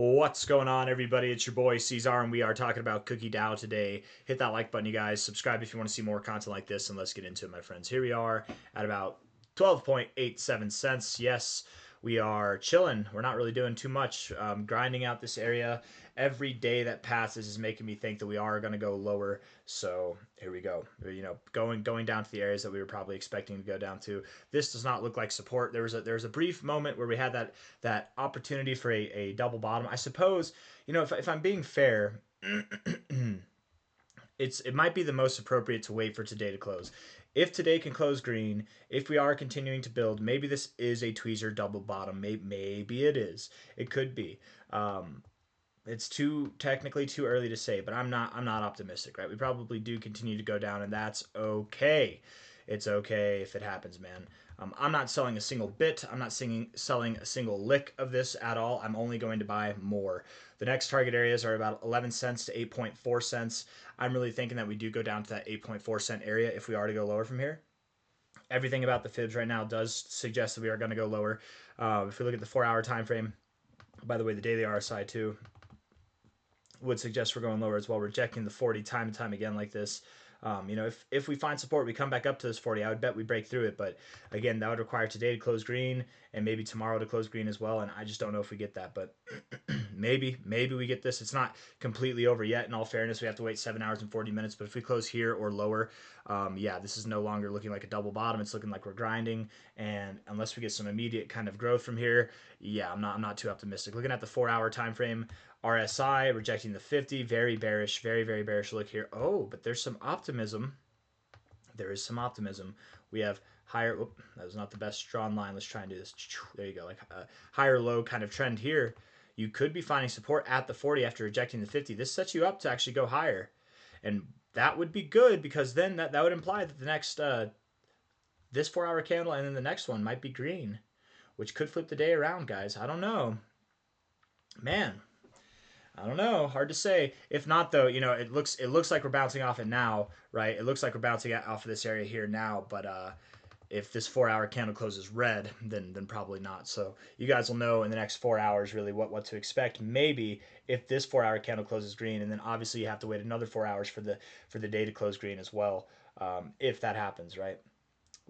What's going on, everybody? It's your boy C-Zar, and we are talking about Cookie DAO today. Hit that like button, you guys. Subscribe if you want to see more content like this, and let's get into it, my friends. Here we are at about 12.87 cents. Yes, we are chilling. We're not really doing too much. Grinding out this area. Every day that passes is making me think that we are going to go lower. So here we go. Going down to the areas that we were probably expecting to go down to. This does not look like support. There was a brief moment where we had that opportunity for a double bottom. I suppose, if I'm being fair, it might be the most appropriate to wait for today to close. If today can close green, if we are continuing to build, maybe this is a tweezer double bottom. Maybe it is. It could be. It's technically too early to say, but I'm not optimistic, right? We probably do continue to go down, and that's okay. It's okay if it happens, man. I'm not selling a single bit. I'm not selling a single lick of this at all. I'm only going to buy more. The next target areas are about 11 cents to 8.4 cents. I'm really thinking that we do go down to that 8.4 cent area if we are to go lower from here. Everything about the fibs right now does suggest that we are going to go lower. If we look at the 4-hour time frame, by the way, the daily RSI too would suggest we're going lower as well, rejecting the 40 time and time again like this. If we find support, we come back up to this 40. I would bet we break through it, but again, that would require today to close green and maybe tomorrow to close green as well. And I just don't know if we get that, but maybe we get this. It's not completely over yet. In all fairness, we have to wait 7 hours and 40 minutes. But if we close here or lower, yeah, this is no longer looking like a double bottom. It's looking like we're grinding. And unless we get some immediate kind of growth from here, yeah, I'm not too optimistic. Looking at the 4-hour time frame, RSI rejecting the 50, very bearish, very, very bearish look here. Oh, but there's some optimism. There is some optimism. We have higher, that was not the best drawn line. Let's try and do this. There you go, like a higher low kind of trend here. You could be finding support at the 40 after rejecting the 50. This sets you up to actually go higher. And that would be good because then that would imply that the next, this 4-hour candle and then the next one might be green, which could flip the day around, guys. I don't know. Man, I don't know. Hard to say. If not, though, it looks like we're bouncing off it now, right? It looks like we're bouncing off of this area here now. But if this 4-hour candle closes red, then probably not. So you guys will know in the next 4 hours really what to expect. Maybe if this 4-hour candle closes green, and then obviously you have to wait another 4 hours for the day to close green as well. If that happens, right?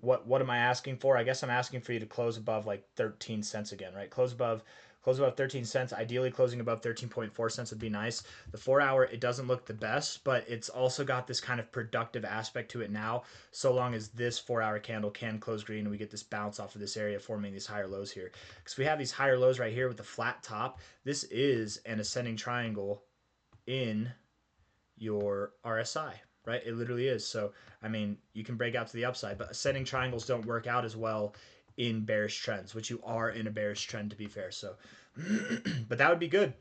What am I asking for? I guess I'm asking for you to close above like 13 cents again, right? Close above 13 cents. Ideally, closing above 13.4 cents would be nice. The 4-hour, it doesn't look the best, but it's also got this kind of productive aspect to it now, so long as this 4-hour candle can close green and we get this bounce off of this area, forming these higher lows here. Because we have these higher lows right here with the flat top. This is an ascending triangle in your RSI, right? It literally is. So, I mean, you can break out to the upside, but ascending triangles don't work out as well in bearish trends, which you are in a bearish trend to be fair. So, but that would be good.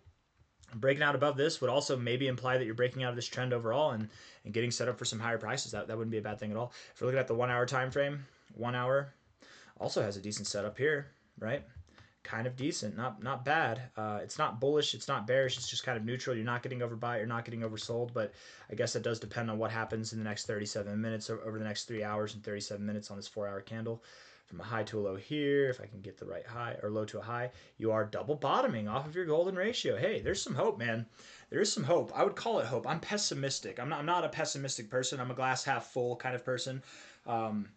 Breaking out above this would also maybe imply that you're breaking out of this trend overall and getting set up for some higher prices. That wouldn't be a bad thing at all. If we're looking at the 1-hour time frame, 1 hour also has a decent setup here, right? Kind of decent, not bad. It's not bullish, it's not bearish, it's just kind of neutral. You're not getting overbought, you're not getting oversold, but I guess that does depend on what happens in the next 37 minutes over the next 3 hours and 37 minutes on this 4-hour candle. From a high to a low here, if I can get the right high or low to a high, you are double bottoming off of your golden ratio. Hey, there's some hope, man. There is some hope. I would call it hope. I'm pessimistic. I'm not a pessimistic person. I'm a glass half full kind of person. Um,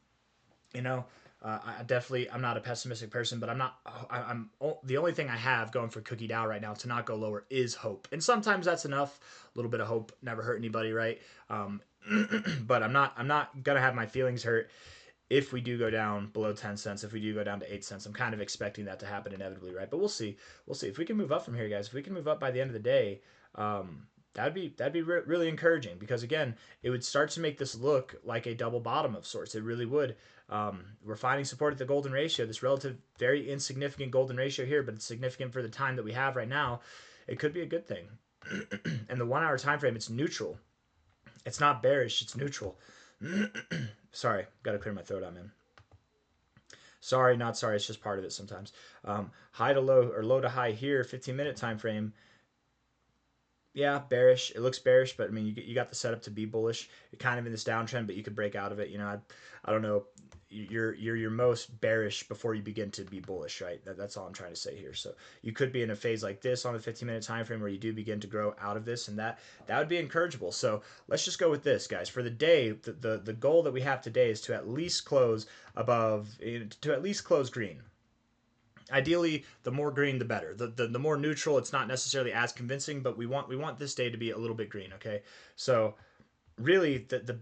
you know, I'm not a pessimistic person, but I'm the only thing I have going for Cookie DAO right now to not go lower is hope, and sometimes that's enough. A little bit of hope never hurt anybody, right? But I'm not gonna have my feelings hurt if we do go down below 10 cents, if we do go down to 8 cents. I'm kind of expecting that to happen inevitably, right? But we'll see. We'll see if we can move up from here, guys. If we can move up by the end of the day, that'd be really encouraging, because again, it would start to make this look like a double bottom of sorts. It really would. We're finding support at the golden ratio, this relative very insignificant golden ratio here, but it's significant for the time that we have right now. It could be a good thing. And the 1-hour time frame, it's neutral. It's not bearish, it's neutral. Sorry, got to clear my throat out, man. Sorry, not sorry. It's just part of it sometimes. High to low or low to high here, 15-minute time frame. Yeah, bearish. It looks bearish, but I mean, you got the setup to be bullish. You're kind of in this downtrend, but you could break out of it. I don't know. you're your most bearish before you begin to be bullish, right? That's all I'm trying to say here. So you could be in a phase like this on the 15-minute time frame where you do begin to grow out of this, and that would be encourageable. So let's just go with this, guys. For the day, the goal that we have today is to at least close above, to at least close green. Ideally, the more green, the better. The more neutral, it's not necessarily as convincing, but we want this day to be a little bit green. Okay, so really the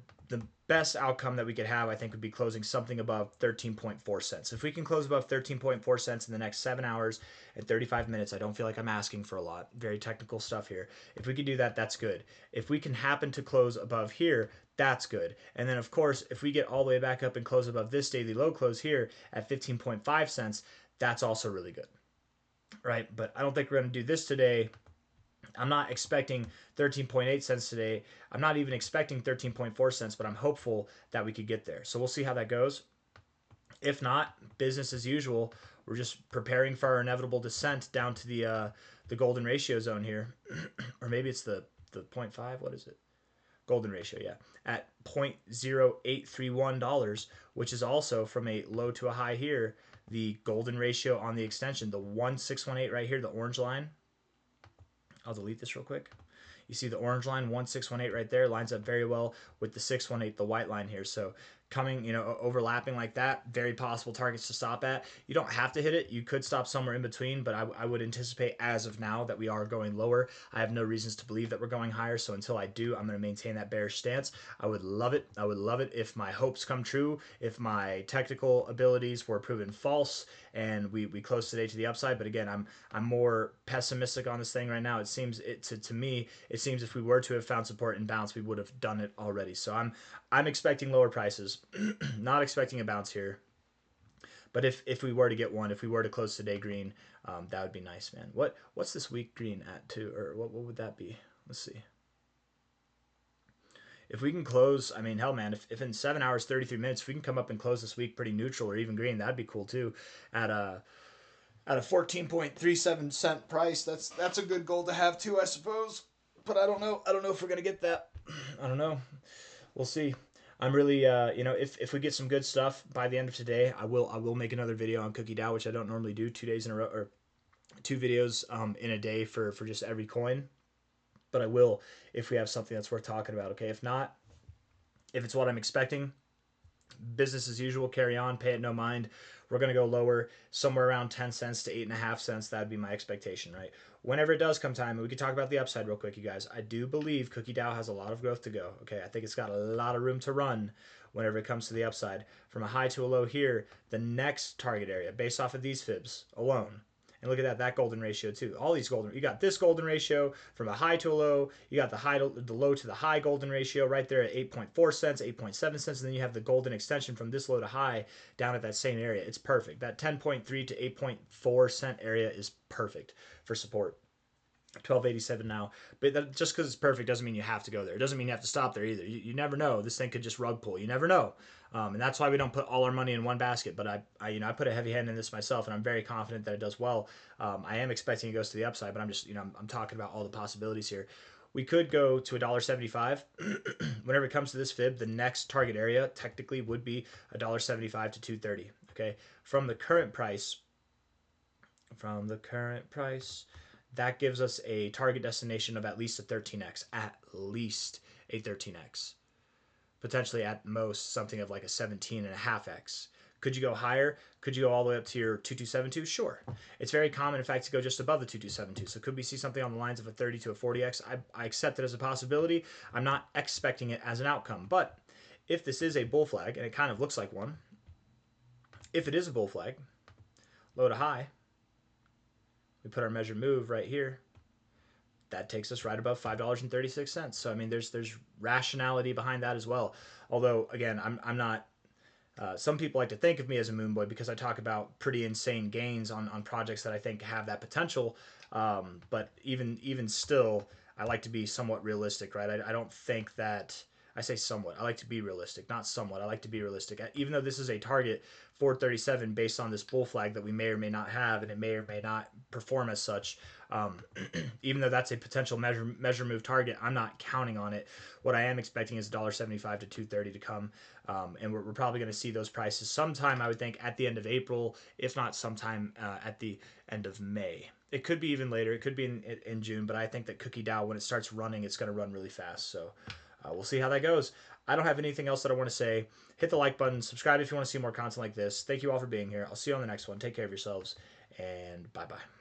best outcome that we could have, I think, would be closing something above 13.4 cents. If we can close above 13.4 cents in the next 7 hours and 35 minutes, I don't feel like I'm asking for a lot. Very technical stuff here. If we could do that, that's good. If we can happen to close above here, that's good. And then, of course, if we get all the way back up and close above this daily low close here at 15.5 cents, that's also really good, right? But I don't think we're going to do this today. I'm not expecting 13.8 cents today. I'm not even expecting 13.4 cents, but I'm hopeful that we could get there. So we'll see how that goes. If not, business as usual. We're just preparing for our inevitable descent down to the golden ratio zone here. Or maybe it's the 0.5. What is it? Golden ratio, yeah. At $0.0831, which is also from a low to a high here. The golden ratio on the extension, the 1618 right here, the orange line. I'll delete this real quick. You see the orange line, 1618 right there, lines up very well with the 618, the white line here. So coming, overlapping like that, very possible targets to stop at. You don't have to hit it. You could stop somewhere in between, but I would anticipate as of now that we are going lower. I have no reasons to believe that we're going higher. So until I do, I'm going to maintain that bearish stance. I would love it. I would love it if my hopes come true, if my technical abilities were proven false and we close today to the upside. But again, I'm more pessimistic on this thing right now. It seems to me, it seems if we were to have found support and bounce, we would have done it already. So I'm expecting lower prices. Not expecting a bounce here, but if we were to get one, if we were to close today green, that would be nice, man. What's this week green at too, or what would that be? Let's see. If we can close, I mean, hell, man, if in 7 hours 33 minutes, if we can come up and close this week pretty neutral or even green, that'd be cool too. At a 14.37 cent price, that's a good goal to have too, I suppose. But I don't know if we're gonna get that. I don't know. We'll see. I'm really, if we get some good stuff by the end of today, I will make another video on Cookie DAO, which I don't normally do 2 days in a row, or 2 videos in a day for just every coin. But I will if we have something that's worth talking about. Okay, if not, if it's what I'm expecting, business as usual, carry on, pay it no mind. We're going to go lower, somewhere around 10 cents to 8.5 cents. That'd be my expectation, right? Whenever it does come time, and we can talk about the upside real quick, you guys. I do believe Cookie DAO has a lot of growth to go. Okay, I think it's got a lot of room to run whenever it comes to the upside. From a high to a low here, the next target area, based off of these fibs alone, and look at that golden ratio too. All these golden, you got this golden ratio from a high to a low. You got the low to the high golden ratio right there at 8.4 cents, 8.7 cents, and then you have the golden extension from this low to high down at that same area. It's perfect. That 10.3 to 8.4 cent area is perfect for support. 1287 now, but that, just because it's perfect doesn't mean you have to go there. It doesn't mean you have to stop there either. You never know. This thing could just rug pull. You never know, and that's why we don't put all our money in one basket. But I put a heavy hand in this myself, and I'm very confident that it does well. I am expecting it goes to the upside, but I'm just I'm talking about all the possibilities here. We could go to $1.75. Whenever it comes to this fib, the next target area technically would be $1.75 to 2.30. Okay, from the current price. That gives us a target destination of at least a 13x. At least a 13x. Potentially at most something of like a 17.5x. Could you go higher? Could you go all the way up to your 2272? Sure. It's very common, in fact, to go just above the 2272. So could we see something on the lines of a 30 to a 40x? I accept it as a possibility. I'm not expecting it as an outcome. But if this is a bull flag, and it kind of looks like one, if it is a bull flag, low to high, we put our measure move right here. That takes us right above $5.36. So I mean, there's rationality behind that as well. Although again, I'm not. Some people like to think of me as a moon boy because I talk about pretty insane gains on projects that I think have that potential. But even still, I like to be somewhat realistic, right? I don't think that I say somewhat. I like to be realistic, not somewhat. I like to be realistic. Even though this is a target 437 based on this bull flag that we may or may not have, and it may or may not perform as such. Um, even though that's a potential measure move target, I'm not counting on it. What I am expecting is $1.75 to 2.30 to come, and we're probably going to see those prices sometime. I would think at the end of April, if not sometime at the end of May. It could be even later. It could be in June, but I think that Cookie DAO, when it starts running, it's going to run really fast. So we'll see how that goes. I don't have anything else that I want to say. Hit the like button, subscribe if you want to see more content like this. Thank you all for being here. I'll see you on the next one. Take care of yourselves, and bye bye.